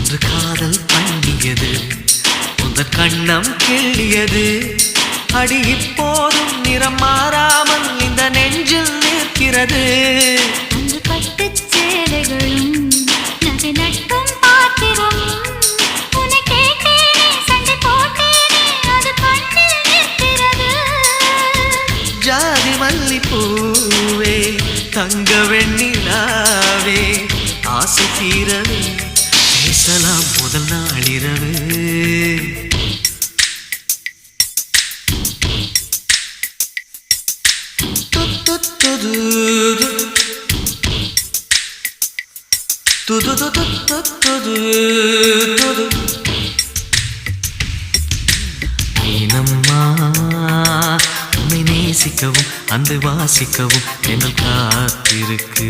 இன்று காதல் பண்ணியது உந்த கண்ணம் கிள்ளியது அடி இப்போதும் நிறம் மாறாமல் இந்த நெஞ்சில் நிற்கிறது அன்று பட்டுச் சேலைகளும் நகை நட்டும் பாத்திரம் உன்னை கேட்டேனே சண்டை போட்டேனே அது கண்ணில் நிற்கிறது ஜாதி மல்லிப்பூவே தங்க வெண்ணிலாவே ஆசை தீரவே பேசலாம் முதல் நாளிரவு மீனம்மா உன்னை நேசிக்கவும் அந்த வாசிக்கவும் எங்கள் காத்திருக்கு